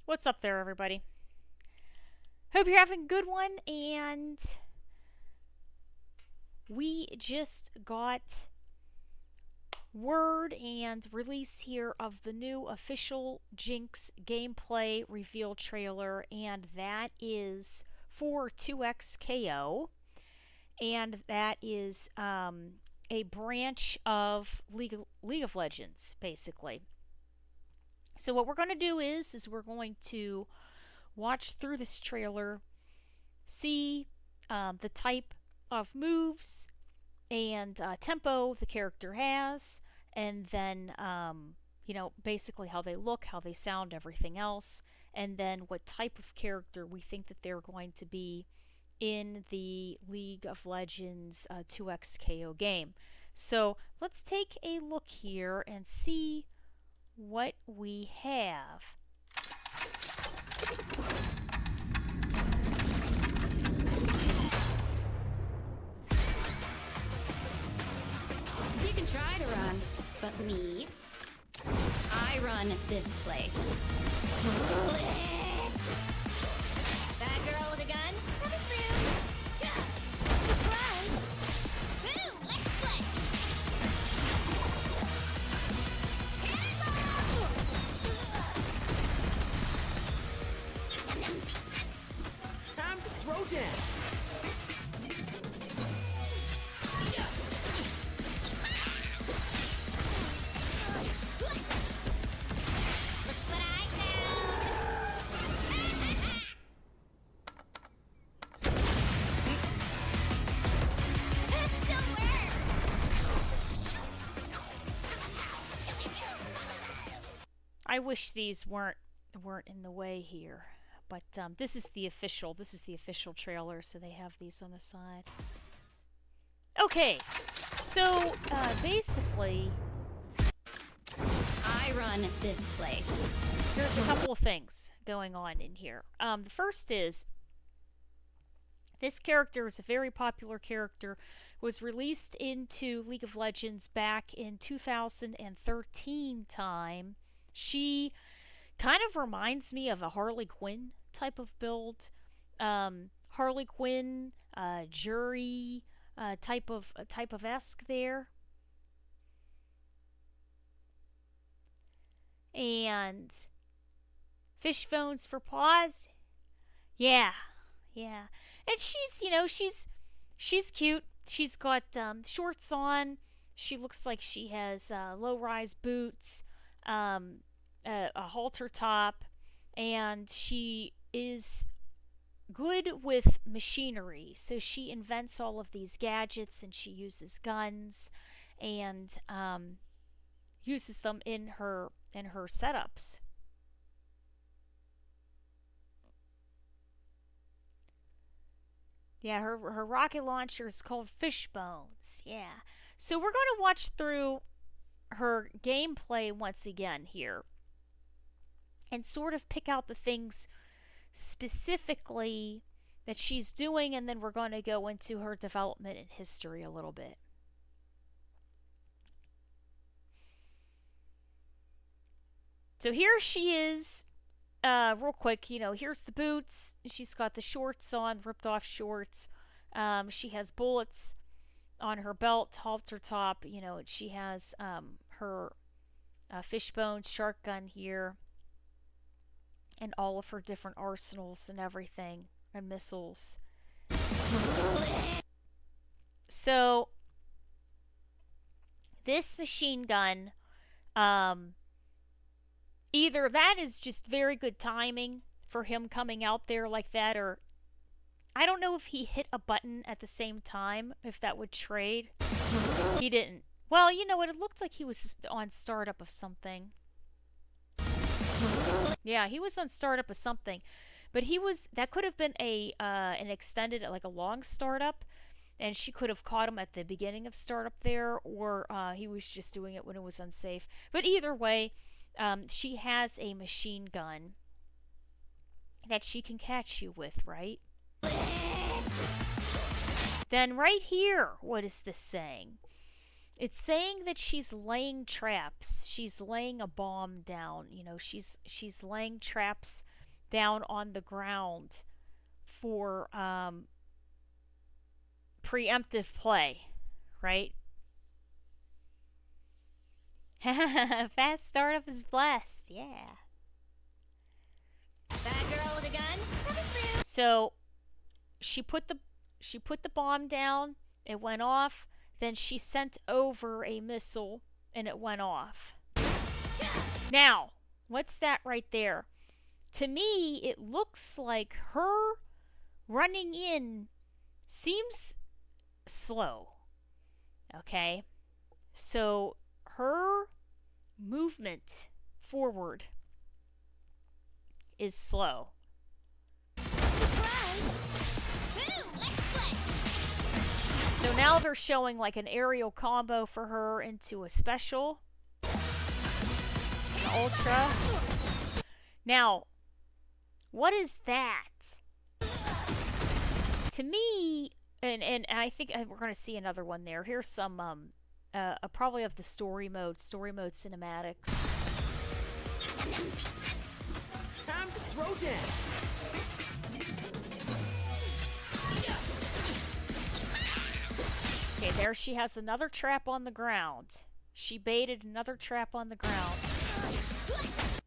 What's up there, everybody? Hope you're having a good one, and we just got word and release here of the new official Jinx gameplay reveal trailer, and that is for 2XKO, and that is a branch of League of Legends, basically. So what we're going to do is we're going to watch through this trailer, see the type of moves and tempo the character has, and then, basically how they look, how they sound, everything else, and then what type of character we think that they're going to be in the League of Legends 2XKO game. So let's take a look here and see what we have. You can try to run, but me, I run this place. That girl with a gun, coming through. Surprise! Boom, let's play. Time to throw down. I wish these weren't in the way here, but this is the official trailer, so they have these on the side. Okay, so basically, I run this place. there's a couple of things going on in here. The first is this character is a very popular character. Was released into League of Legends back in 2013 time. She kind of reminds me of a Harley Quinn type of build. Harley Quinn, Jury type of esque there. And Fishbones for paws. Yeah. And she's cute. She's got shorts on. She looks like she has low-rise boots, a halter top, and she is good with machinery. So she invents all of these gadgets, and she uses guns, and uses them in her setups. Yeah, her rocket launcher is called Fishbones. Yeah. So we're going to watch through her gameplay once again here and sort of pick out the things specifically that she's doing, and then we're going to go into her development and history a little bit. So here she is. Real quick, here's the boots. She's got the shorts on, ripped off shorts. She has bullets on her belt, halter top. She has her Fishbones shark gun here, and all of her different arsenals and everything, and missiles. So this machine gun, either that is just very good timing for him coming out there like that, or I don't know if he hit a button at the same time, if that would trade. He didn't. Well, you know what? It looked like he was on startup of something. Yeah, he was on startup of something. But that could have been an extended, like a long startup, and she could have caught him at the beginning of startup there, or he was just doing it when it was unsafe. But either way, she has a machine gun that she can catch you with, right? Then right here, what is this saying? It's saying that she's laying traps. She's laying a bomb down. She's laying traps down on the ground for preemptive play, right? Fast startup is blessed, yeah. Bad girl with a gun? Coming through. So she put the bomb down, it went off, then she sent over a missile and it went off. Now, what's that right there? To me, it looks like her running in seems slow. Okay? So her movement forward is slow. Surprise! Boo! Let's play! So now they're showing like an aerial combo for her into a special. An ultra. Now, what is that? To me, and I think we're going to see another one there. Here's some, probably of the story mode cinematics. Time to throw down. Okay, there she has another trap on the ground. She baited another trap on the ground.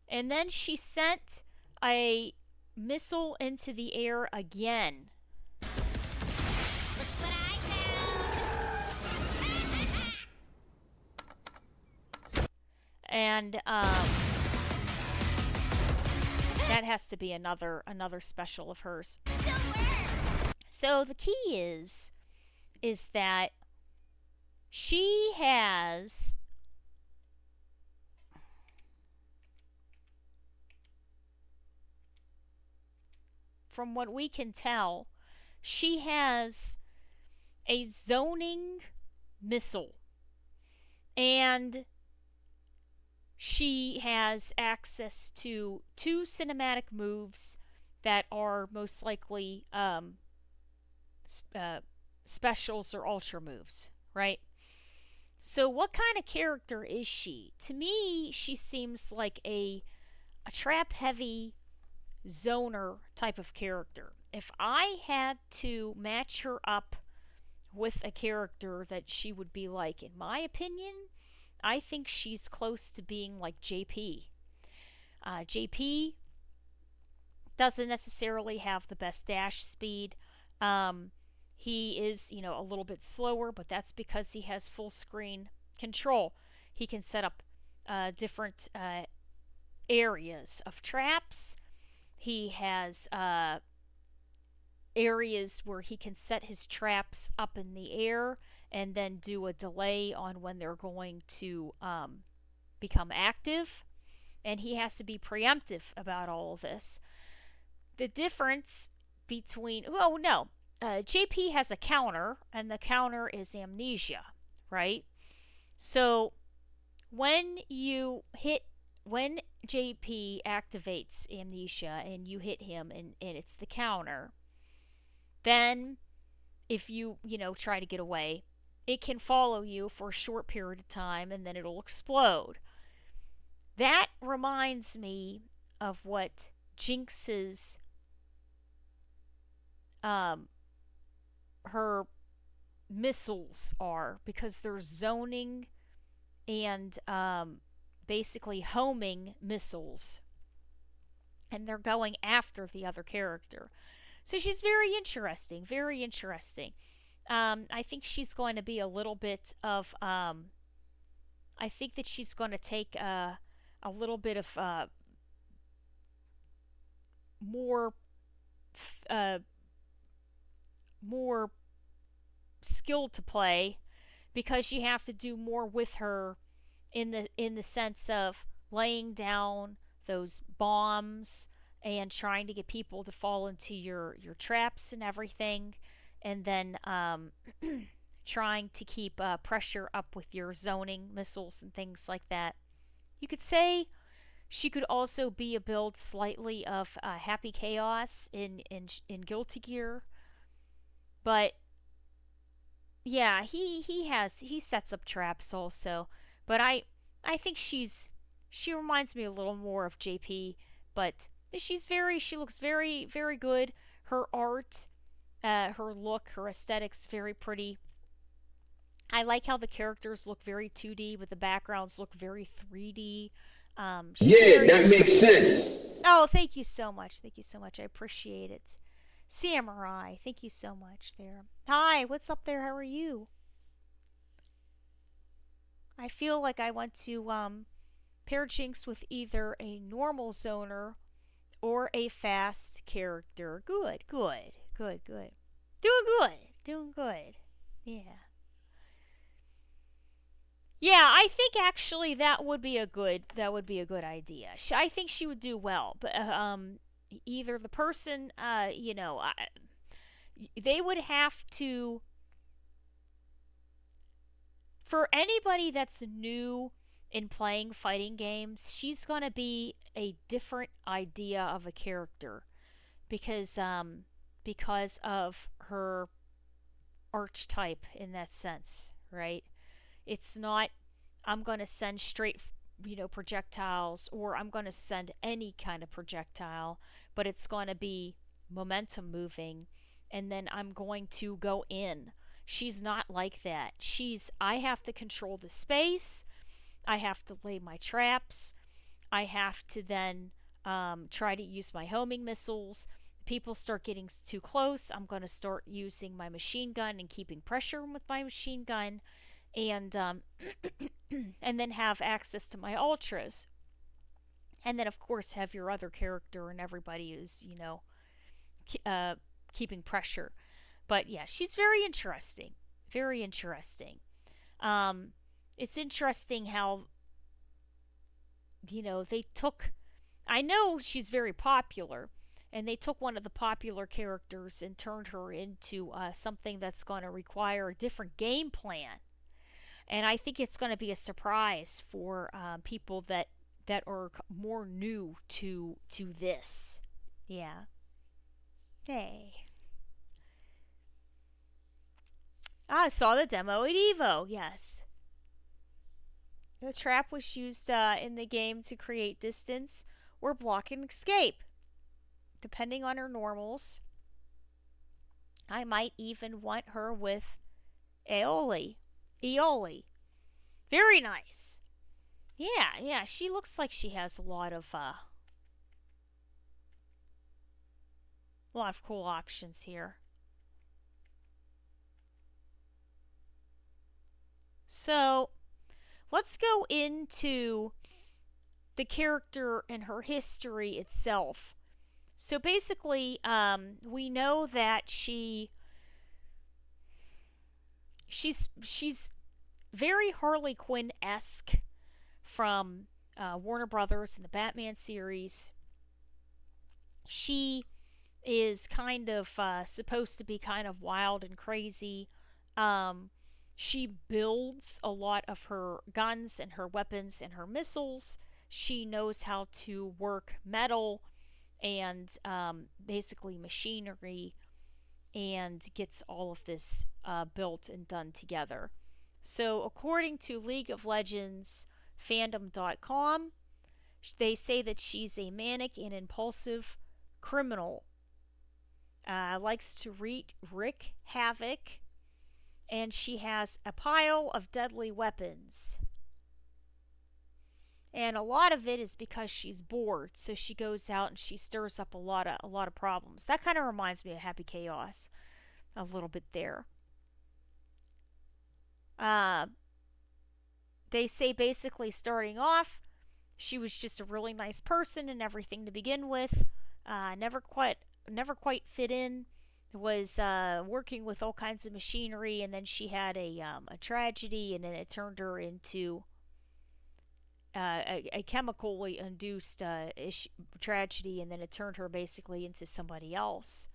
And then she sent a missile into the air again. Look what I found! And that has to be another special of hers. So the key is that she has from what we can tell, she has a zoning missile. And she has access to 2 cinematic moves that are most likely specials or ultra moves, right? So what kind of character is she? To me, she seems like a trap-heavy zoner type of character. If I had to match her up with a character that she would be like, in my opinion, I think she's close to being like JP. JP doesn't necessarily have the best dash speed. He is, a little bit slower, but that's because he has full screen control. He can set up different areas of traps. He has areas where he can set his traps up in the air and then do a delay on when they're going to become active. And he has to be preemptive about all of this. The difference between... Oh, no. JP has a counter, and the counter is amnesia, right? So when JP activates amnesia and you hit him and it's the counter, then if you try to get away, it can follow you for a short period of time and then it'll explode. That reminds me of what Jinx's her missiles are, because they're zoning and basically homing missiles, and they're going after the other character. So she's very interesting, very interesting. I think she's going to be a little bit of I think that she's going to take a little bit of more skill to play, because you have to do more with her in the sense of laying down those bombs and trying to get people to fall into your traps and everything, and then trying to keep pressure up with your zoning missiles and things like that. You could say she could also be a build slightly of Happy Chaos in Guilty Gear, but yeah, he sets up traps also. But I think she reminds me a little more of JP, but She looks very, very good. Her art, her look, her aesthetics, very pretty. I like how the characters look very 2D, but the backgrounds look very 3D. She's Yeah, very. that makes sense. Oh, thank you so much. Thank you so much. I appreciate it. Samurai, thank you so much there. Hi, what's up there? How are you? I feel like I want to pair Jinx with either a normal zoner or a fast character. Good, good, good, good. Doing good. Doing good. Yeah. Yeah, I think actually that would be a good idea. I think she would do well, but either the person, they would have to, for anybody that's new in playing fighting games, she's going to be a different idea of a character because of her archetype in that sense, right? It's not, I'm going to send straight, projectiles, or I'm going to send any kind of projectile, but it's going to be momentum moving, and then I'm going to go in. She's not like that. I have to control the space. I have to lay my traps. I have to then try to use my homing missiles. People start getting too close, I'm going to start using my machine gun and keeping pressure with my machine gun, and and then have access to my ultras, and then of course have your other character and everybody is keeping pressure. But yeah, she's very interesting, very interesting. It's interesting how they took, I know she's very popular, and they took one of the popular characters and turned her into something that's going to require a different game plan. And I think it's going to be a surprise for people that are more new to this. Yeah. Hey. I saw the demo at Evo. Yes. The trap was used in the game to create distance or block an escape. Depending on her normals, I might even want her with Aeoli. Very nice. Yeah, she looks like she has a lot of cool options here. So, let's go into the character and her history itself. So basically, we know that she's very Harley Quinn-esque from Warner Brothers and the Batman series. She is kind of supposed to be kind of wild and crazy. She builds a lot of her guns and her weapons and her missiles. She knows how to work metal and basically machinery, and gets all of this built and done together. So according to League of Legends fandom.com, they say that she's a manic and impulsive criminal, likes to wreak havoc, and she has a pile of deadly weapons. And a lot of it is because she's bored, so she goes out and she stirs up a lot of problems. That kind of reminds me of Happy Chaos a little bit there. They say basically starting off, she was just a really nice person and everything to begin with. Never quite fit in. Was working with all kinds of machinery, and then she had a tragedy, and then it turned her into a chemically induced tragedy, and then it turned her basically into somebody else.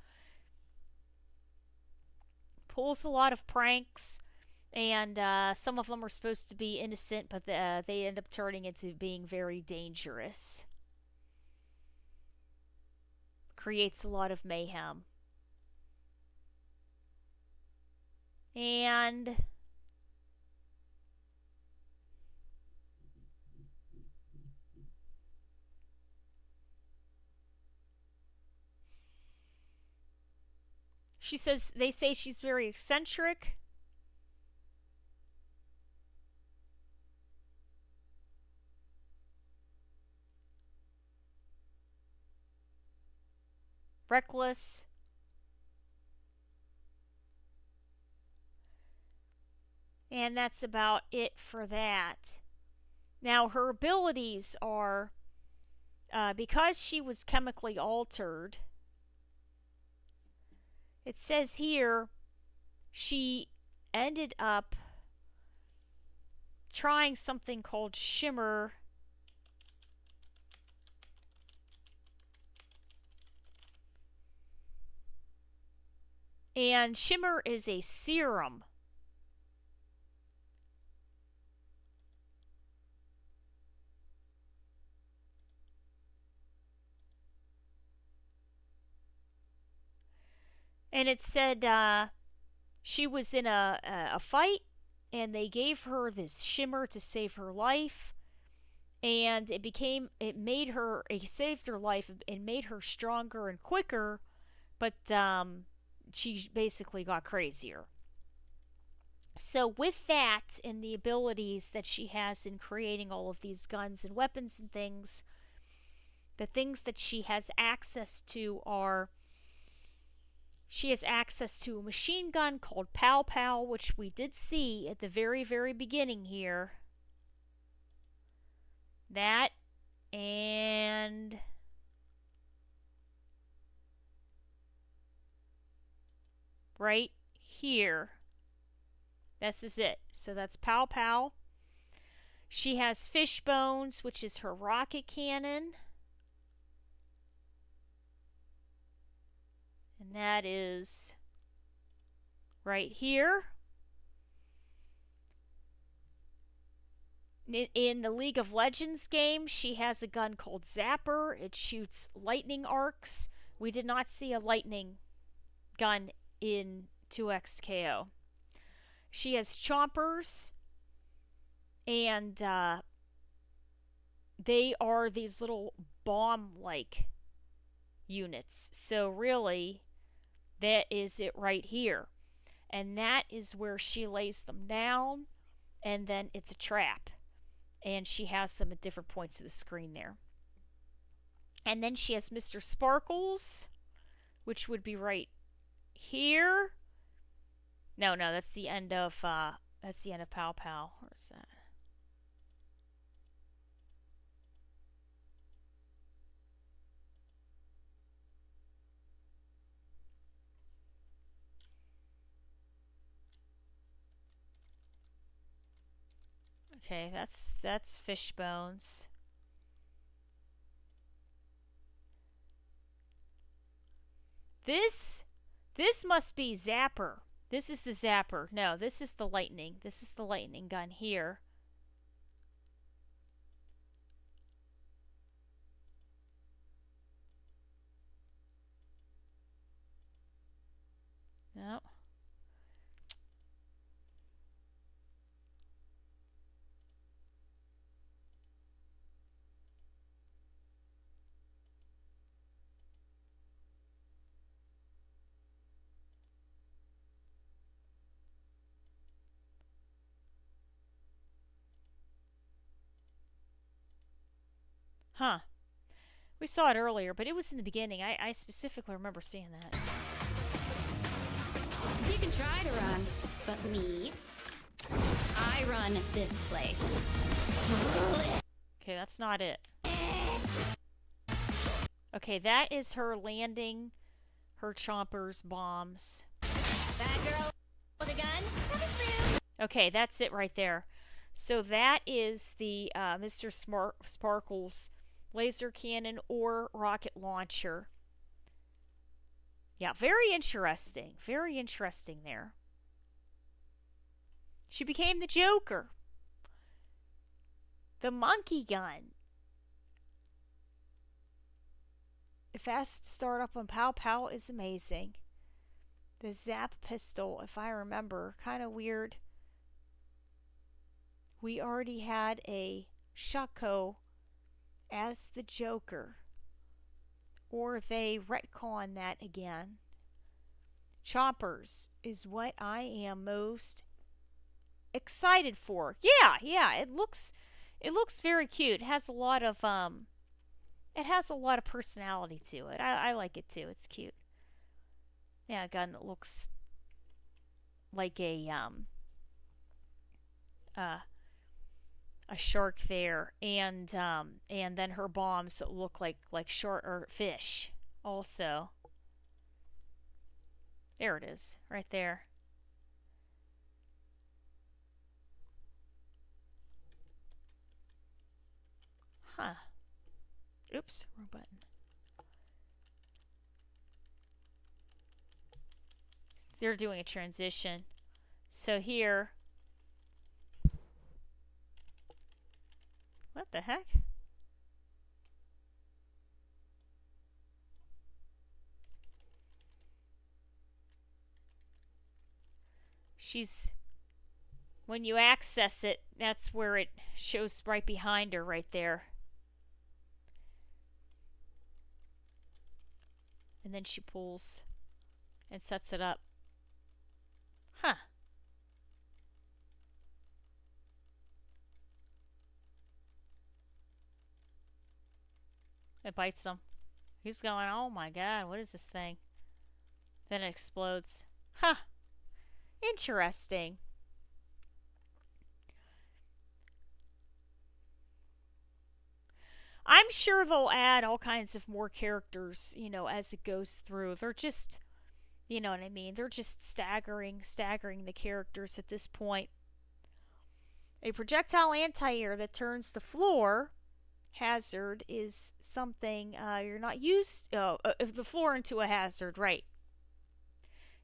Pulls a lot of pranks, and some of them are supposed to be innocent, but they end up turning into being very dangerous. Creates a lot of mayhem. And they say she's very eccentric. Reckless. And that's about it for that. Now, her abilities are because she was chemically altered, it says here she ended up trying something called Shimmer. And Shimmer is a serum. And it said she was in a fight, and they gave her this shimmer to save her life, and it saved her life and made her stronger and quicker, but she basically got crazier. So with that and the abilities that she has in creating all of these guns and weapons and things, the things that she has access to are, she has access to a machine gun called Pow-Pow, which we did see at the very, very beginning here. That, and right here. This is it. So that's Pow-Pow. She has Fishbones, which is her rocket cannon. And that is right here. In the League of Legends game, she has a gun called Zapper. It shoots lightning arcs. We did not see a lightning gun in 2XKO. She has Chompers, and they are these little bomb-like units. So really, that is it right here. And that is where she lays them down, and then it's a trap. And she has them at different points of the screen there. And then she has Mr. Sparkles, which would be right here. No, that's the end of Pow-Pow. Where's that? Okay, that's Fishbones. This must be Zapper. This is the Zapper. No, this is the lightning. This is the lightning gun here. No. Huh. We saw it earlier, but it was in the beginning. I specifically remember seeing that. You can try to run, but me, I run this place. Okay, that's not it. Okay, that is her landing her Chompers bombs. Bad girl with a gun, coming through. Okay, that's it right there. So that is the Mr. Sparkles laser cannon or rocket launcher. Yeah, very interesting. Very interesting there. She became the Joker. The monkey gun. The fast startup on Pow-Pow is amazing. The Zap pistol, if I remember, kind of weird. We already had a Shaco as the Joker. Or they retcon that again. Chompers is what I am most excited for. Yeah, it looks very cute. It has a lot of personality to it. I like it too. It's cute. Yeah, a gun that looks like uh, a shark there, and then her bombs that look like shark or fish. Also, there it is, right there. Huh. Oops, wrong button. They're doing a transition. So here, what the heck? She's, when you access it, that's where it shows right behind her, right there. And then she pulls and sets it up. Huh. It bites him. He's going, oh my god, what is this thing? Then it explodes. Huh. Interesting. I'm sure they'll add all kinds of more characters, as it goes through. They're just, you know what I mean? They're just staggering the characters at this point. A projectile anti-air that turns the floor hazard is something you're not used the floor into a hazard, right?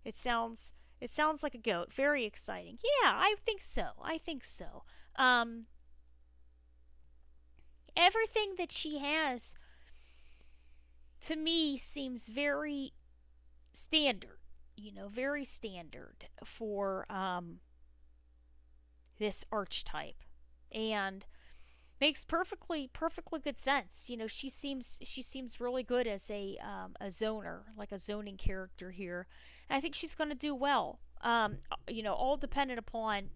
It sounds like a goat. Very exciting. Yeah, I think so. Everything that she has to me seems very standard, very standard for this archetype, and makes perfectly good sense. She seems really good as a zoner, like a zoning character here. And I think she's going to do well. All dependent upon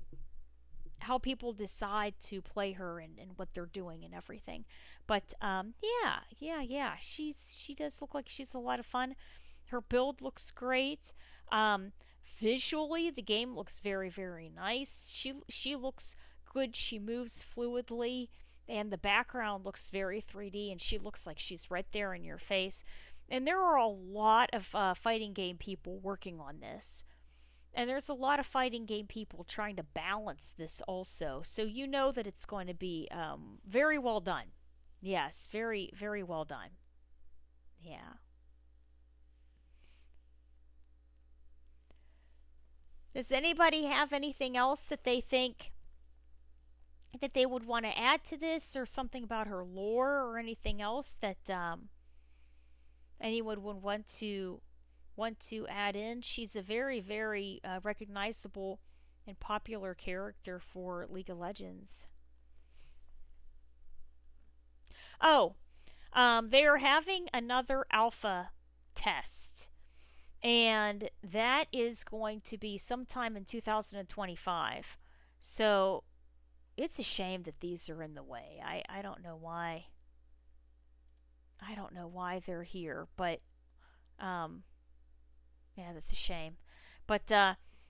how people decide to play her, and what they're doing and everything. But yeah. She does look like she's a lot of fun. Her build looks great. Visually, the game looks very, very nice. She looks good. She moves fluidly, and the background looks very 3D, and she looks like she's right there in your face. And there are a lot of fighting game people working on this. And there's a lot of fighting game people trying to balance this also. So you know that it's going to be very well done. Yes, very, very well done. Yeah. Does anybody have anything else that they think that they would want to add to this, or something about her lore, or anything else that anyone would want to add in? She's a very, very recognizable and popular character for League of Legends. Oh, they are having another alpha test, and that is going to be sometime in 2025. So it's a shame that these are in the way. I don't know why. I don't know why they're here, but yeah, that's a shame. But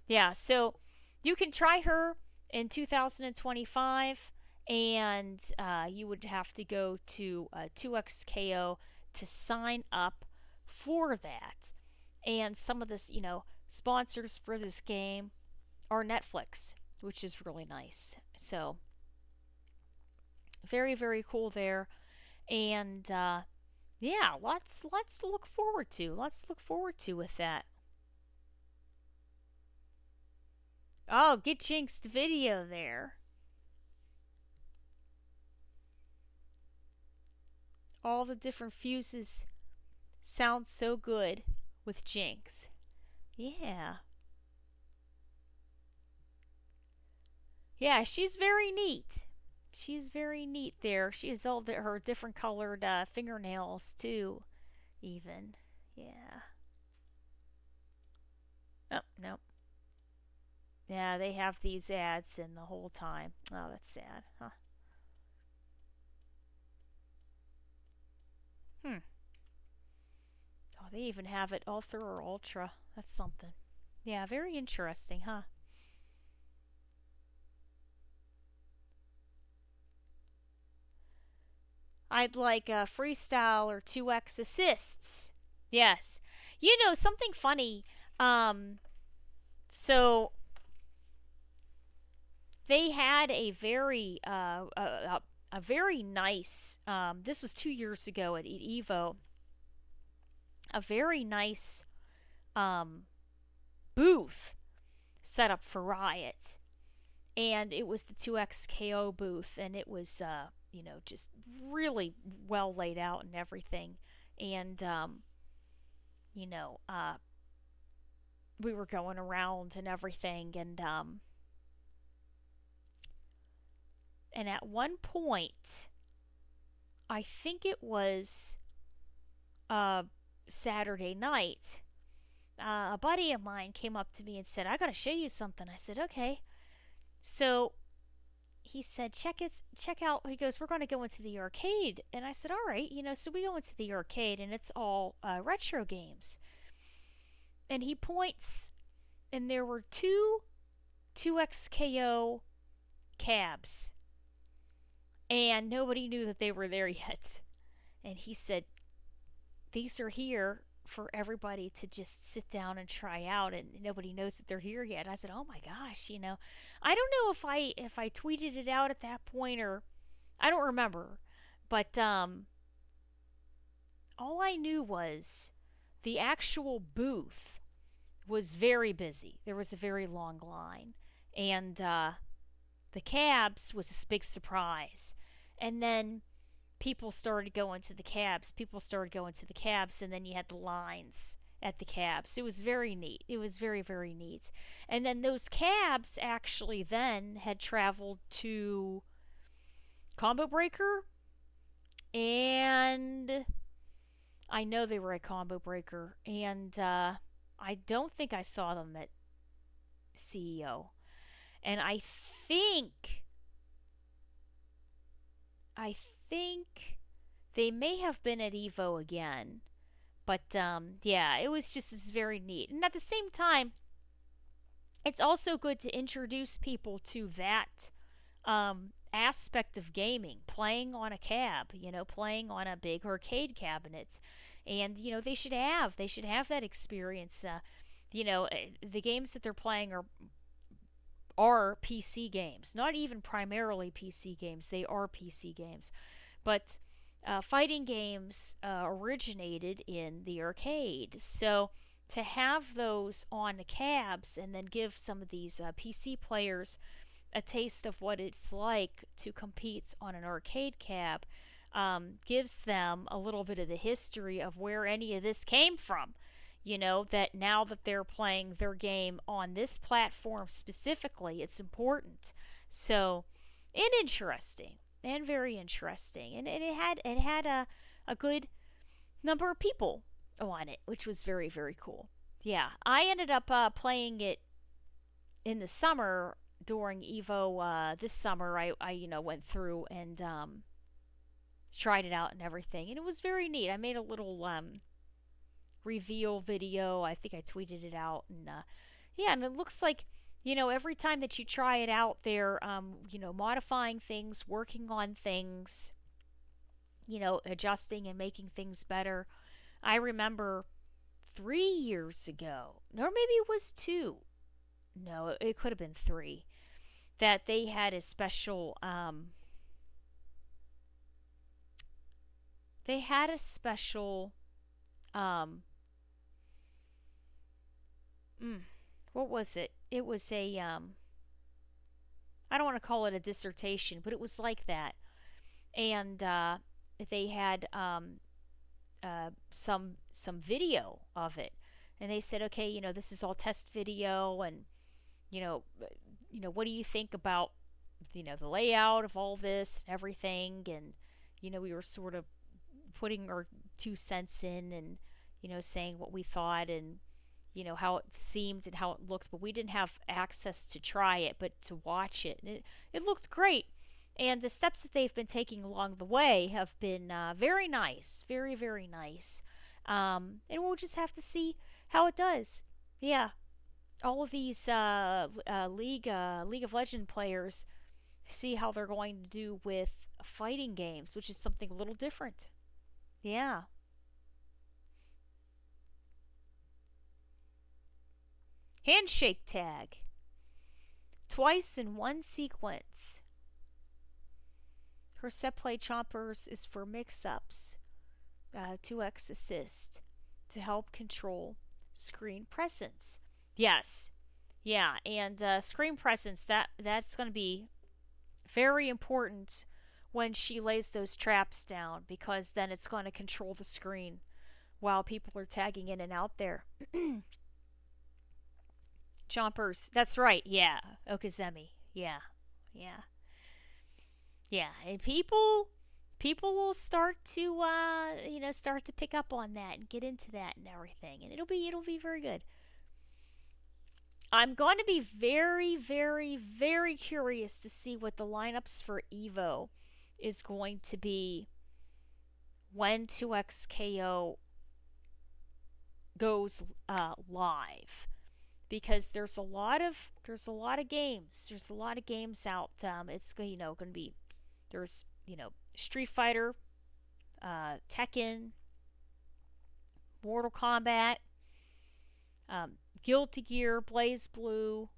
yeah, so you can try her in 2025, and you would have to go to 2XKO to sign up for that. And some of this, sponsors for this game are Netflix, which is really nice. So very, very cool there. And yeah, lots to look forward to. Lots to look forward to with that. Oh, get Jinx the video there. All the different fuses sound so good with Jinx. Yeah. Yeah, she's very neat. She's very neat there. She has all her different colored fingernails too, even. Yeah. Oh, no. Yeah, they have these ads in the whole time. Oh, that's sad. Huh. Hmm. Oh, they even have it Ultra or Ultra. That's something. Yeah, very interesting, huh? I'd like a freestyle or 2x assists. Yes. You know, something funny. Um, so they had a very nice, this was 2 years ago at Evo, a very nice um, booth set up for Riot. And it was the 2XKO booth, and it was, just really well laid out and everything. And, you know, uh, we were going around and everything, and at one point, I think it was uh, Saturday night, a buddy of mine came up to me and said, "I gotta show you something." I said, "Okay." So he said, check out. He goes, "We're going to go into the arcade." And I said, "All right." So we go into the arcade, and it's all retro games. And he points, and there were two XKO cabs, and nobody knew that they were there yet. And he said, "These are here for everybody to just sit down and try out, and nobody knows that they're here yet." And I said, "Oh my gosh, I don't know if I tweeted it out at that point, or I don't remember, but all I knew was the actual booth was very busy. There was a very long line, and the cabs was a big surprise. And then people started going to the cabs. People started going to the cabs, and then you had the lines at the cabs. It was very neat. It was very, very neat. And then those cabs actually then had traveled to Combo Breaker, and I know they were at Combo Breaker, and I don't think I saw them at CEO. And I think they may have been at Evo again. But yeah, it was just it's very neat. And at the same time, it's also good to introduce people to that aspect of gaming, playing on a cab, playing on a big arcade cabinet. And they should have that experience. The games that they're playing are PC games, not even primarily PC games. They are PC games, but fighting games originated in the arcade. So to have those on the cabs and then give some of these PC players a taste of what it's like to compete on an arcade cab gives them a little bit of the history of where any of this came from. That now that they're playing their game on this platform specifically, it's important. So, and interesting, and very interesting. And it had a good number of people on it, which was very, very cool. Yeah, I ended up playing it in the summer during Evo this summer. I went through and tried it out and everything, and it was very neat. I made a little reveal video. I think I tweeted it out, and yeah, and it looks like every time that you try it out, they're modifying things, working on things, adjusting and making things better. I remember 3 years ago, or maybe it was two. No, it could have been three. That they had a special. They had a special. What was it? It was a. I don't want to call it a dissertation, but it was like that. And they had some video of it, and they said, "Okay, this is all test video, and you know, what do you think about the layout of all this and everything?" And we were sort of putting our 2 cents in, and saying what we thought, and how it seemed and how it looked, but we didn't have access to try it, but to watch it. And it looked great. And the steps that they've been taking along the way have been very nice. Very, very nice. And we'll just have to see how it does. Yeah. All of these League of Legends players, see how they're going to do with fighting games, which is something a little different. Yeah. Handshake tag. Twice in one sequence. Her set play Chompers is for mix-ups. 2x assist to help control screen presence. Yes. Yeah, and screen presence, that's going to be very important when she lays those traps down, because then it's going to control the screen while people are tagging in and out there. Chompers, that's right. Yeah, Okazemi. Yeah. And people will start to start to pick up on that and get into that and everything, and it'll be very good. I'm going to be very, very, very curious to see what the lineups for Evo is going to be when 2XKO goes live, because there's a lot of games. There's a lot of games out. It's going to be, there's Street Fighter, Tekken, Mortal Kombat, Guilty Gear, Blaze Blue,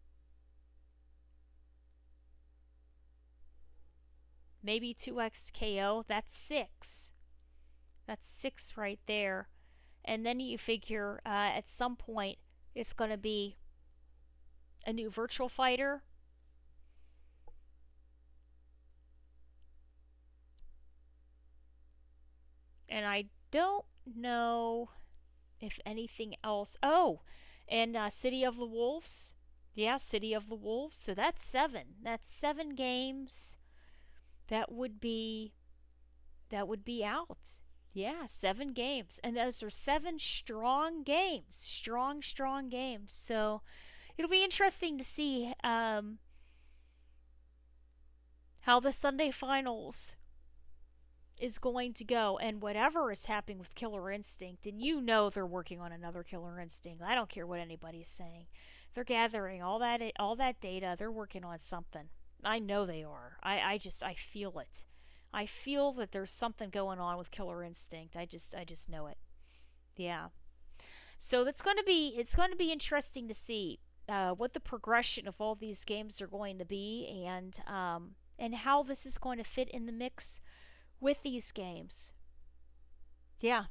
maybe 2XKO. That's 6. That's 6 right there. And then you figure at some point it's going to be a new Virtual Fighter. And I don't know if anything else. Oh, and City of the Wolves. Yeah, City of the Wolves. So that's 7. That's 7 games that would be out. Yeah, 7 games. And those are 7 strong games. Strong games. So it'll be interesting to see how the Sunday finals is going to go, and whatever is happening with Killer Instinct, and they're working on another Killer Instinct. I don't care what anybody's saying. They're gathering all that data. They're working on something. I know they are. I feel it. I feel that there's something going on with Killer Instinct. I just know it. Yeah. So it's going to be interesting to see what the progression of all these games are going to be, and how this is going to fit in the mix with these games. Yeah.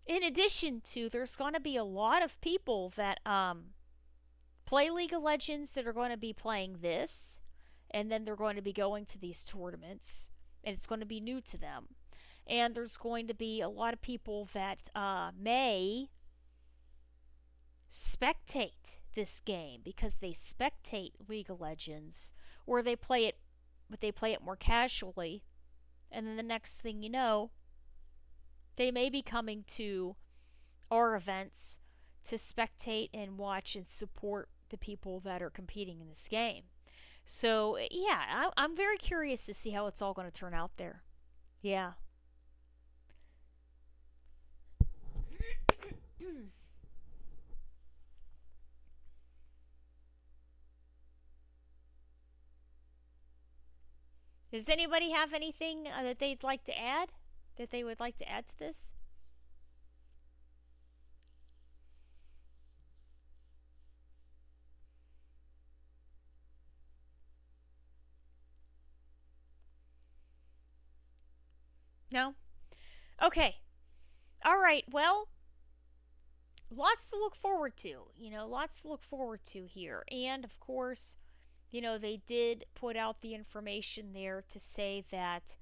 In addition to, there's going to be a lot of people that play League of Legends that are going to be playing this, and then they're going to be going to these tournaments, and it's going to be new to them. And there's going to be a lot of people that may spectate this game because they spectate League of Legends, or they play it, but they play it more casually, and then the next thing you know, they may be coming to our events to spectate and watch and support the people that are competing in this game. So yeah, I'm very curious to see how it's all going to turn out there. Yeah. Does anybody have anything that they'd like to add? That they would like to add to this? No? Okay. All right. Well, lots to look forward to. Lots to look forward to here. And of course, they did put out the information there to say that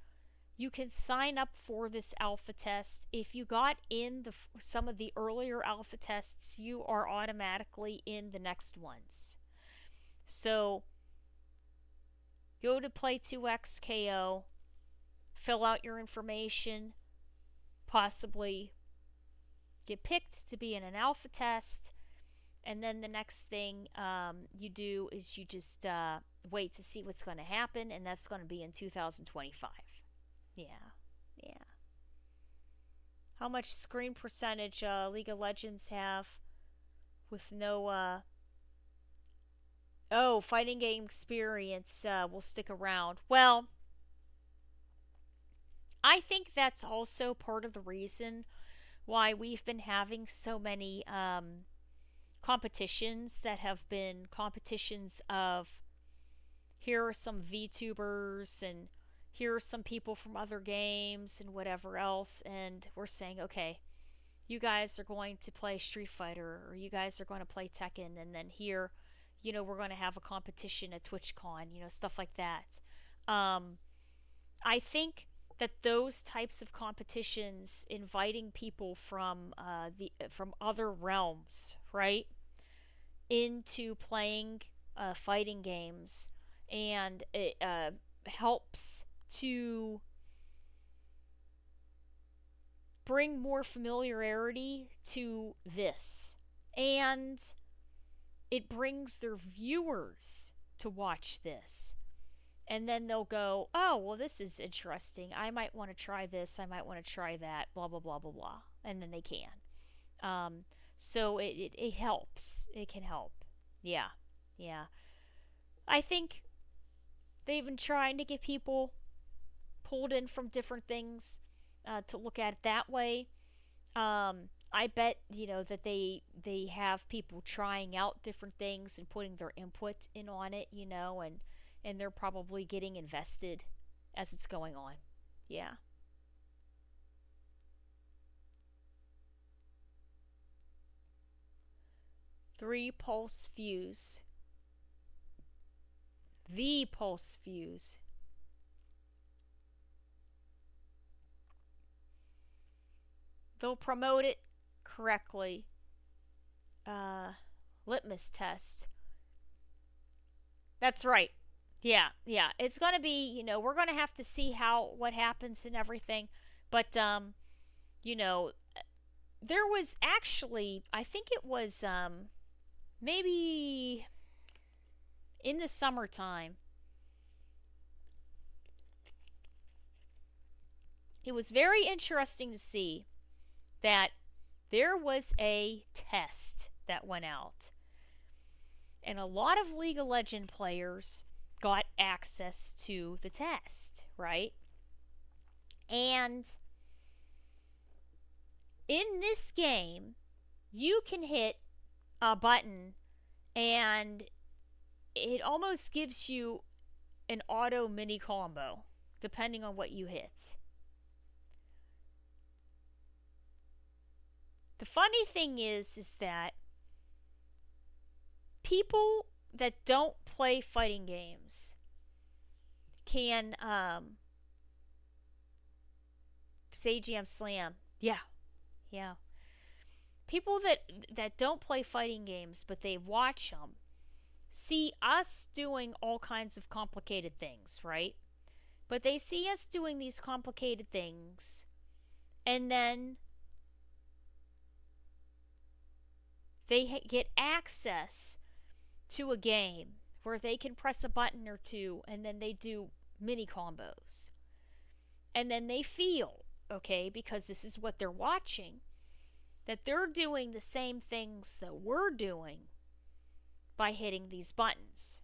you can sign up for this alpha test. If you got in some of the earlier alpha tests, you are automatically in the next ones. So go to Play2XKO, fill out your information, possibly get picked to be in an alpha test, and then the next thing you do is you just wait to see what's going to happen, and that's going to be in 2025. Yeah, yeah. How much screen percentage League of Legends have with no fighting game experience will stick around. Well, I think that's also part of the reason why we've been having so many competitions that have been competitions of here are some VTubers and here are some people from other games and whatever else, and we're saying, okay, you guys are going to play Street Fighter or you guys are going to play Tekken, and then here, we're going to have a competition at TwitchCon, stuff like that. I think that those types of competitions, inviting people from from other realms, right, into playing fighting games, and it helps to bring more familiarity to this, and it brings their viewers to watch this, and then they'll go, oh, well, this is interesting, I might want to try this, I might want to try that, blah blah blah blah blah, and then they can. So it helps, it can help. Yeah, I think they've been trying to get people pulled in from different things to look at it that way. I bet that they have people trying out different things and putting their input in on it, and they're probably getting invested as it's going on. Yeah. Three pulse fuse. The pulse fuse. They'll promote it correctly. Litmus test. That's right. Yeah. It's gonna be, we're gonna have to see what happens and everything. But there was actually, I think it was maybe in the summertime. It was very interesting to see that there was a test that went out, and a lot of League of Legends players got access to the test, right? And in this game, you can hit a button and it almost gives you an auto mini combo depending on what you hit. The funny thing is that people that don't play fighting games can say Jam Slam. Yeah. People that don't play fighting games but they watch them see us doing all kinds of complicated things, right? But they see us doing these complicated things, and then they get access to a game where they can press a button or two and then they do mini combos. And then they feel, okay, because this is what they're watching, that they're doing the same things that we're doing by hitting these buttons.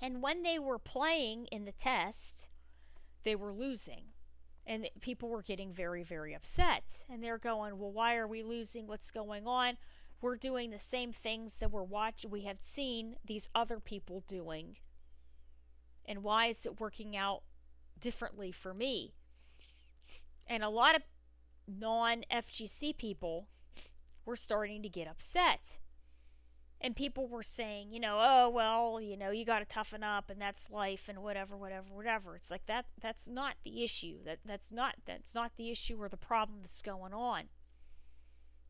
And when they were playing in the test, they were losing. And people were getting very, very upset. And they're going, well, why are we losing? What's going on? We're doing the same things that we have seen these other people doing. And why is it working out differently for me? And a lot of non-FGC people were starting to get upset. And people were saying, oh, well, you got to toughen up and that's life and whatever. It's like that's not the issue. That's not the issue or the problem that's going on.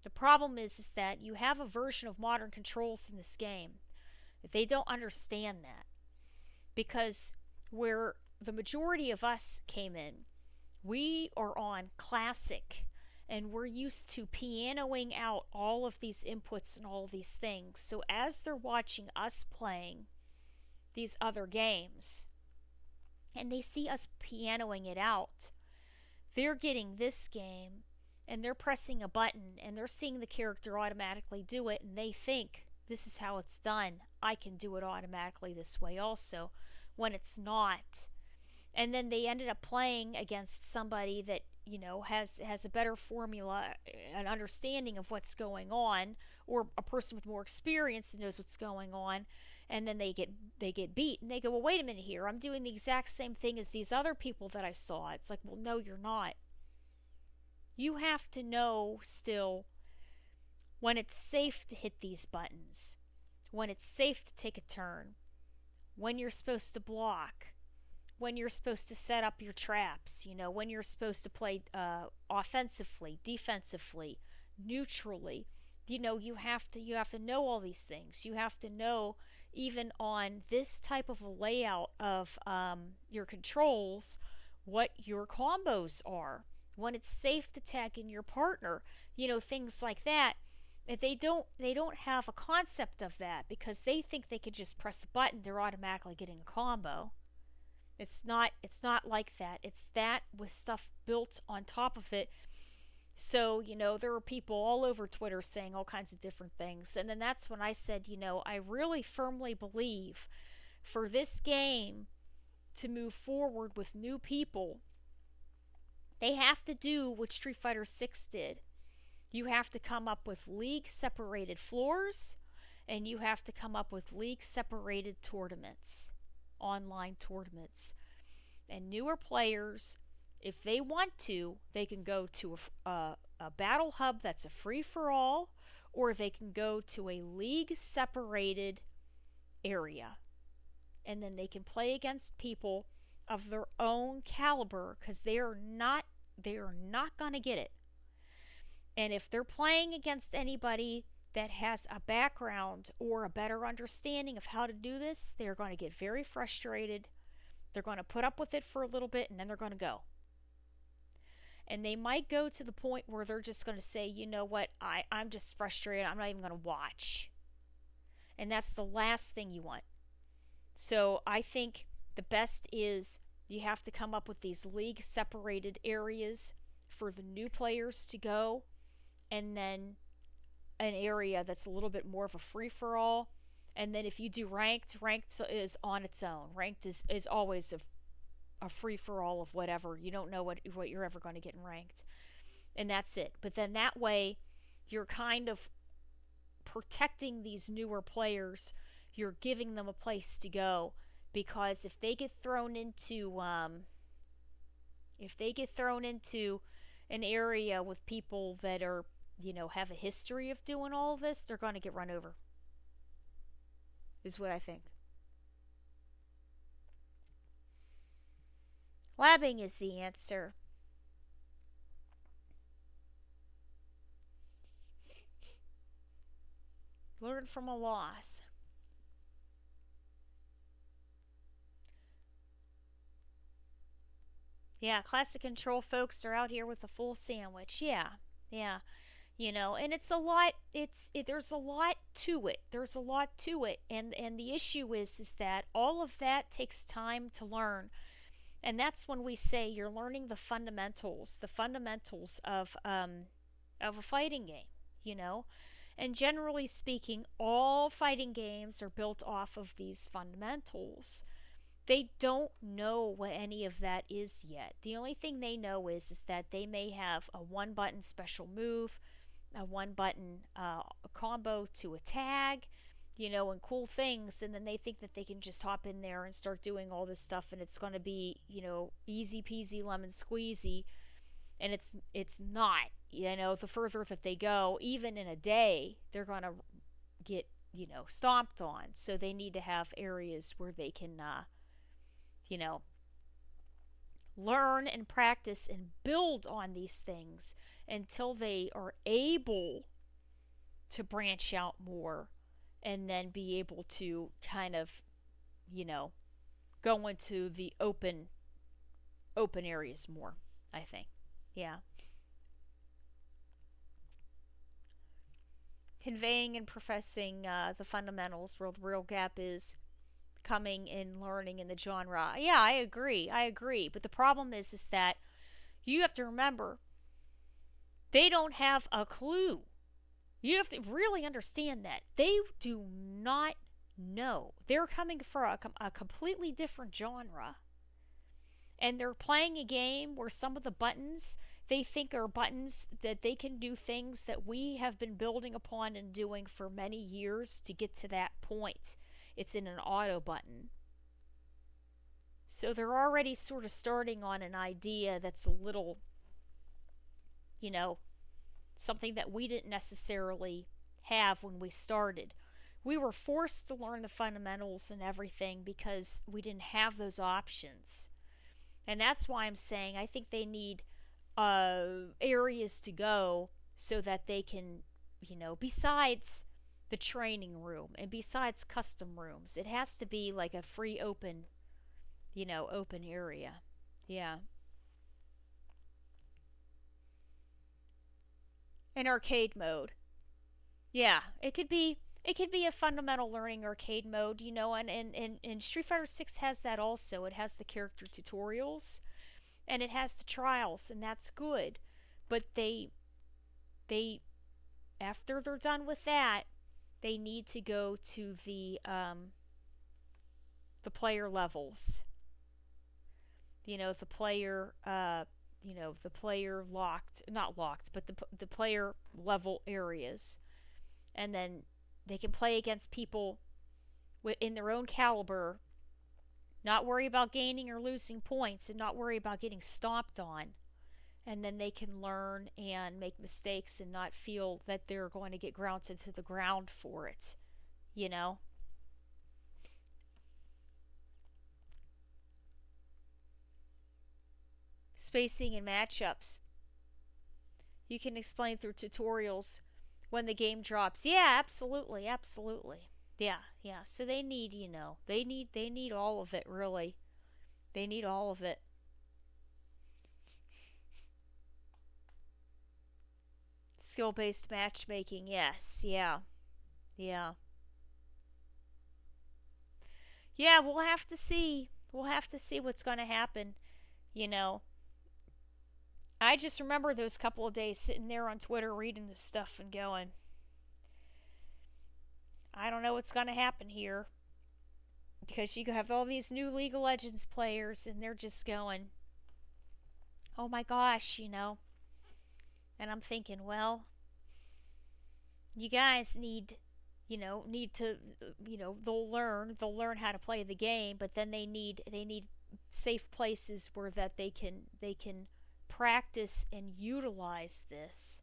The problem is that you have a version of modern controls in this game. They don't understand that. Because where the majority of us came in, we are on classic. and we're used to pianoing out all of these inputs and all of these things. So as they're watching us playing these other games and they see us pianoing it out, they're getting this game and they're pressing a button and they're seeing the character automatically do it, and they think this is how it's done. I can do it automatically this way also, when it's not. And then they ended up playing against somebody that, has a better formula, an understanding of what's going on, or a person with more experience that knows what's going on, and then they get beat, and they go, well, wait a minute here, I'm doing the exact same thing as these other people that I saw. It's like, well, no, you're not. You have to know still when it's safe to hit these buttons, when it's safe to take a turn, when you're supposed to block, when you're supposed to set up your traps, when you're supposed to play offensively, defensively, neutrally. You have to know all these things. You have to know, even on this type of a layout of your controls, what your combos are, when it's safe to tag in your partner, things like that. They don't have a concept of that, because they think they could just press a button, they're automatically getting a combo. It's not like that. It's that with stuff built on top of it. So, there are people all over Twitter saying all kinds of different things. And then that's when I said, I really firmly believe for this game to move forward with new people, they have to do what Street Fighter 6 did. You have to come up with league separated floors, and you have to come up with league separated tournaments, online tournaments. And newer players, if they want to, they can go to a battle hub that's a free-for-all, or they can go to a league separated area, and then they can play against people of their own caliber, because they are not going to get it. And if they're playing against anybody that has a background or a better understanding of how to do this, they're going to get very frustrated. They're going to put up with it for a little bit, and then they're going to go. And they might go to the point where they're just going to say, you know what, I'm just frustrated, I'm not even going to watch. And that's the last thing you want. So I think the best is you have to come up with these league separated areas for the new players to go, and then an area that's a little bit more of a free-for-all. And then if you do ranked is on its own. Ranked is always a free-for-all of whatever. You don't know what you're ever going to get in ranked. And that's it. But then that way, you're kind of protecting these newer players. You're giving them a place to go. Because if they get thrown into an area with people that are, have a history of doing all of this, they're going to get run over, is what I think. Labbing is the answer. Learn from a loss. Yeah, classic control folks are out here with a full sandwich. Yeah. And it's a lot. There's a lot to it. And the issue is that all of that takes time to learn. And that's when we say you're learning the fundamentals of a fighting game, And generally speaking, all fighting games are built off of these fundamentals. They don't know what any of that is yet. The only thing they know is that they may have a one-button special move, a one-button combo to a tag, and cool things, and then they think that they can just hop in there and start doing all this stuff, and it's going to be, easy peasy lemon squeezy, and it's not. The further that they go, even in a day, they're going to get, stomped on. So they need to have areas where they can learn and practice and build on these things until they are able to branch out more, and then be able to kind of, go into the open areas more, I think. Yeah. conveying and professing the fundamentals, where the real gap is coming and learning in the genre. Yeah, I agree. I agree. But the problem is that you have to remember they don't have a clue. You have to really understand that they do not know. They're coming for a completely different genre, and they're playing a game where some of the buttons they think are buttons that they can do things that we have been building upon and doing for many years to get to that point. It's in an auto button. So they're already sort of starting on an idea that's a little, you know, something that we didn't necessarily have when we started. We were forced to learn the fundamentals and everything because we didn't have those options. And that's why I'm saying I think they need areas to go so that they can, besides the training room and besides custom rooms, it has to be like a free open, open area. Yeah. An arcade mode. Yeah, it could be a fundamental learning arcade mode, and Street Fighter 6 has that also. It has the character tutorials and it has the trials, and that's good. But they after they're done with that, they need to go to the player levels. The player the player locked, not locked, but the player level areas. And then they can play against people in their own caliber, not worry about gaining or losing points, and not worry about getting stomped on. And then they can learn and make mistakes and not feel that they're going to get grounded to the ground for it. Spacing and matchups. You can explain through tutorials when the game drops. Yeah, absolutely, absolutely. Yeah. So they need, they need all of it, really. They need all of it. Skill-based matchmaking, yes. Yeah. Yeah, we'll have to see. We'll have to see what's going to happen. I just remember those couple of days sitting there on Twitter reading this stuff and going, I don't know what's going to happen here. Because you have all these new League of Legends players and they're just going, oh my gosh, And I'm thinking, well, you guys need to, they'll learn how to play the game, but then they need safe places where that they can practice and utilize this,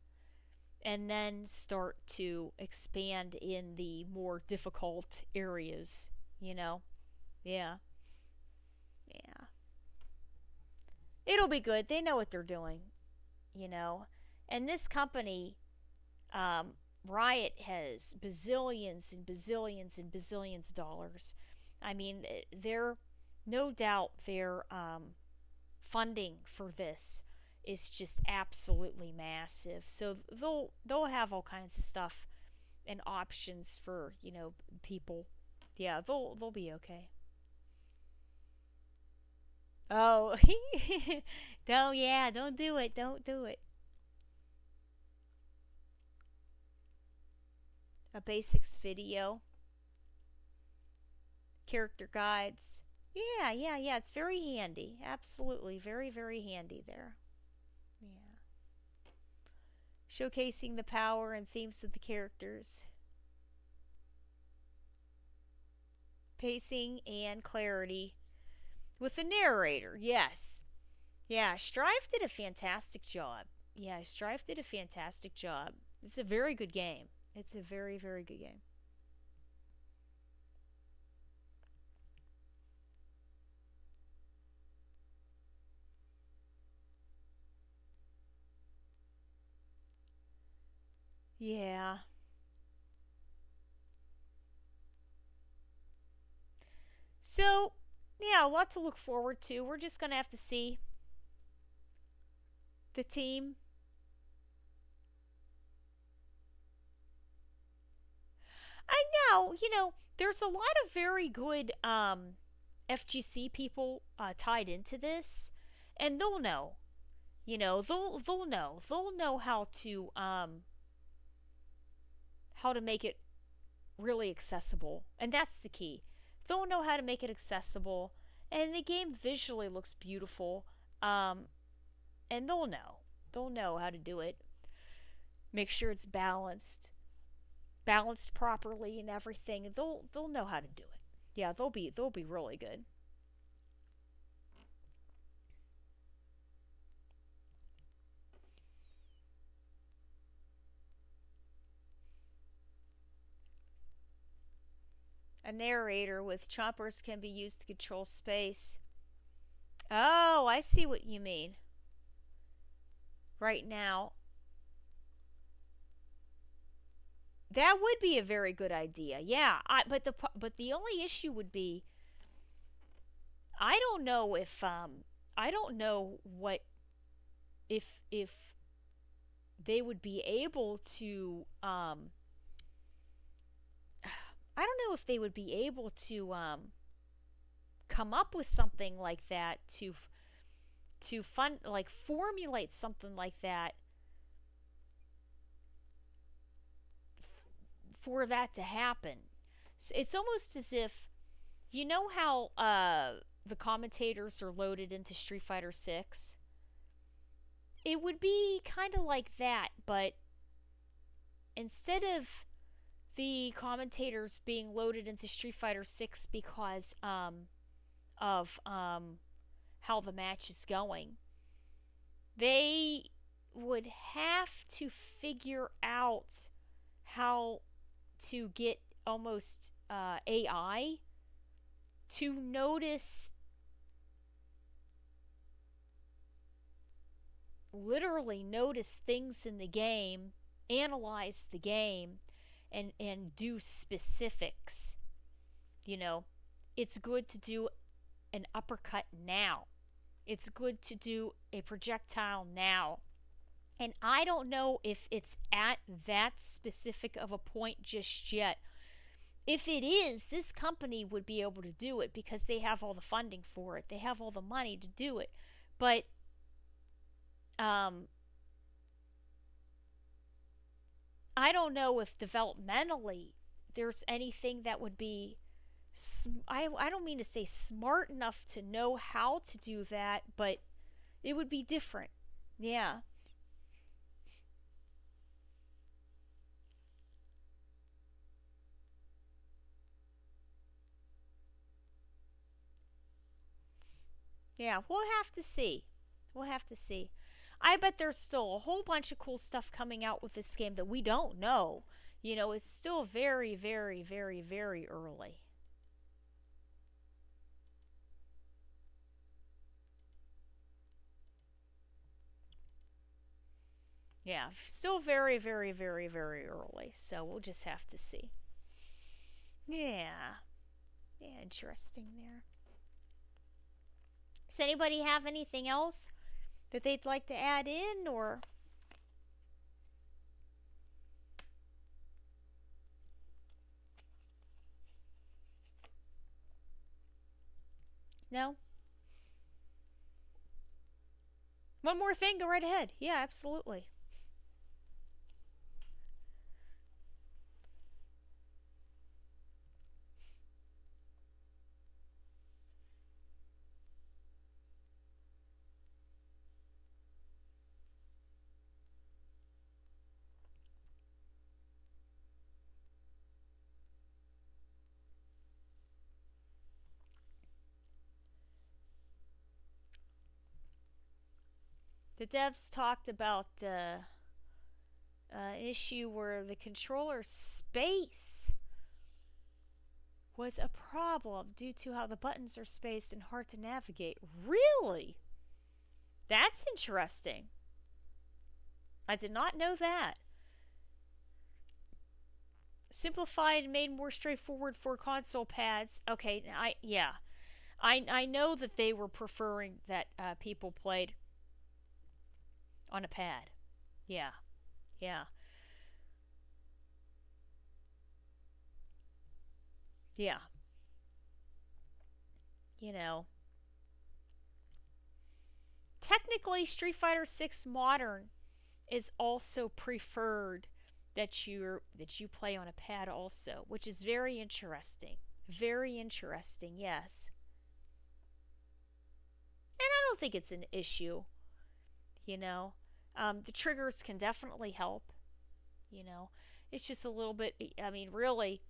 and then start to expand in the more difficult areas. Yeah. Yeah. It'll be good. They know what they're doing. And this company, Riot, has bazillions and bazillions and bazillions of dollars. I mean, they're no doubt their funding for this is just absolutely massive. So they'll have all kinds of stuff and options for people. Yeah, they'll be okay. Oh, don't do it. Don't do it. A basics video, character guides. Yeah. It's very handy. Absolutely, very, very handy there. Yeah. Showcasing the power and themes of the characters. Pacing and clarity with the narrator. Yes. Yeah, Strive did a fantastic job. It's a very good game. It's a very, very good game. Yeah. So, yeah, a lot to look forward to. We're just going to have to see the team. there's a lot of very good FGC people tied into this, and they'll know. They'll know. They'll know how to make it really accessible, and that's the key. They'll know how to make it accessible, and the game visually looks beautiful. And they'll know. They'll know how to do it. Make sure it's balanced properly and everything. They'll know how to do it. Yeah, they'll be really good. A narrator with chompers can be used to control space. Oh, I see what you mean. Right now. That would be a very good idea. Yeah, but the only issue would be I don't know if I don't know what if they would be able to I don't know if they would be able to come up with something like that to formulate something like that for that to happen. So it's almost as if, you know how the commentators are loaded into Street Fighter 6? It would be kind of like that, but instead of the commentators being loaded into Street Fighter 6 because of how the match is going, they would have to figure out how to get almost AI to literally notice things in the game, analyze the game, and do specifics. It's good to do an uppercut now. It's good to do a projectile now. And I don't know if it's at that specific of a point just yet. If it is, this company would be able to do it because they have all the funding for it. They have all the money to do it. But I don't know if developmentally there's anything that would be I don't mean to say smart enough to know how to do that, but it would be different. Yeah. Yeah, we'll have to see. We'll have to see. I bet there's still a whole bunch of cool stuff coming out with this game that we don't know. It's still very, very, very, very early. Yeah, still very, very, very, very early. So we'll just have to see. Yeah. Yeah, interesting there. Does anybody have anything else that they'd like to add in, or? No? One more thing, go right ahead. Yeah, absolutely. The devs talked about an issue where the controller space was a problem due to how the buttons are spaced and hard to navigate. Really? That's interesting. I did not know that. Simplified and made more straightforward for console pads. Okay, I know that they were preferring that people played on a pad. Yeah. Yeah. Yeah. You know, technically Street Fighter 6 Modern is also preferred that you play on a pad also, which is very interesting. Very interesting, yes. And I don't think it's an issue, you know. The triggers can definitely help, you know. It's just a little bit, I mean, really,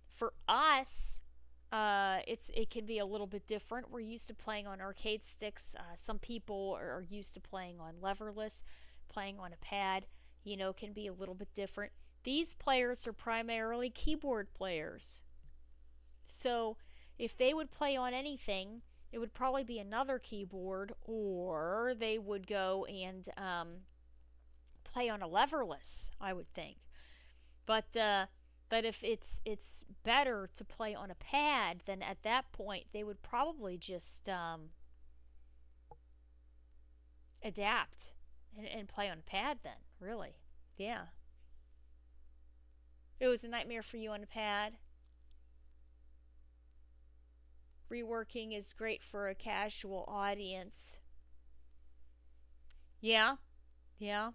for us, it can be a little bit different. We're used to playing on arcade sticks. Some people are used to playing on leverless, playing on a pad, you know, can be a little bit different. These players are primarily keyboard players. So if they would play on anything, it would probably be another keyboard, or they would go and play on a leverless, I would think. But if it's better to play on a pad, then at that point they would probably just adapt and play on a pad then, really. Yeah. It was a nightmare for you on a pad. Reworking is great for a casual audience. Yeah. Yeah.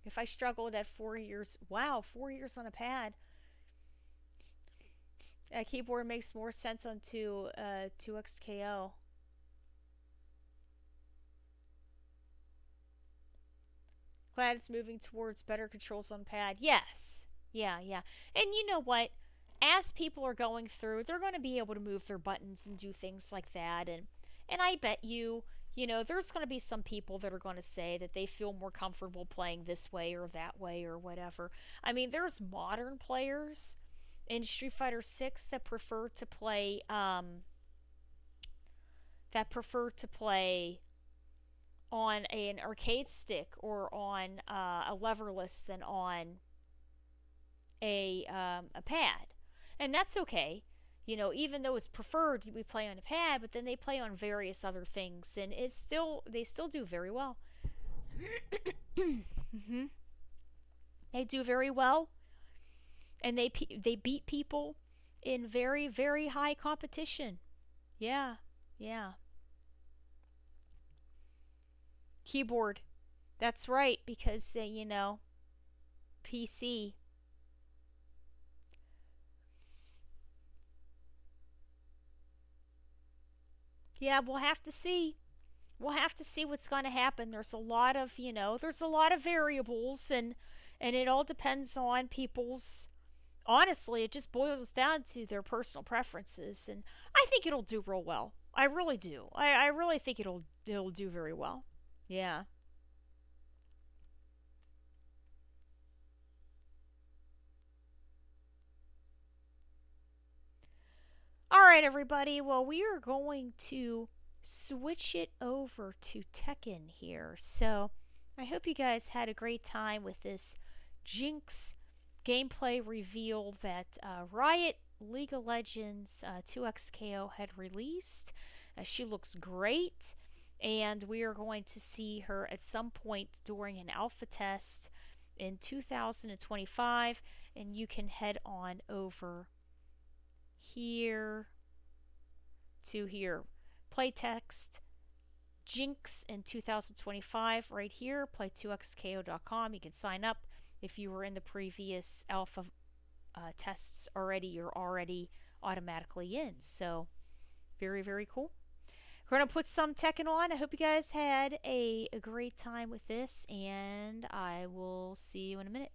If I struggled at 4 years, wow, 4 years on a pad. A keyboard makes more sense on 2XKO. Glad it's moving towards better controls on pad. Yes. Yeah, yeah. And you know what? As people are going through, they're going to be able to move their buttons and do things like that. And I bet you, you know, there's going to be some people that are going to say that they feel more comfortable playing this way or that way or whatever. I mean, there's modern players in Street Fighter 6 that prefer to play on an arcade stick or on a leverless than on a pad, and that's okay. You know, even though it's preferred we play on a pad, but then they play on various other things, and they still do very well. Mm-hmm. They do very well, and they beat people in very, very high competition. Yeah, yeah. Keyboard. That's right, because you know, PC. Yeah, we'll have to see. We'll have to see what's going to happen. There's a lot of, you know, there's a lot of variables, and it all depends on people's, honestly, it just boils down to their personal preferences, and I think it'll do real well. I really do. I really think it'll do very well. Yeah. All right, everybody. Well, we are going to switch it over to Tekken here. So I hope you guys had a great time with this Jinx gameplay reveal that Riot League of Legends 2XKO had released. She looks great, and we are going to see her at some point during an alpha test in 2025, and you can head on over here to here. Playtext Jinx in 2025 right here. Play2xko.com. You can sign up if you were in the previous alpha tests already. You're already automatically in. So very, very cool. We're going to put some Tekken on. I hope you guys had a great time with this, and I will see you in a minute.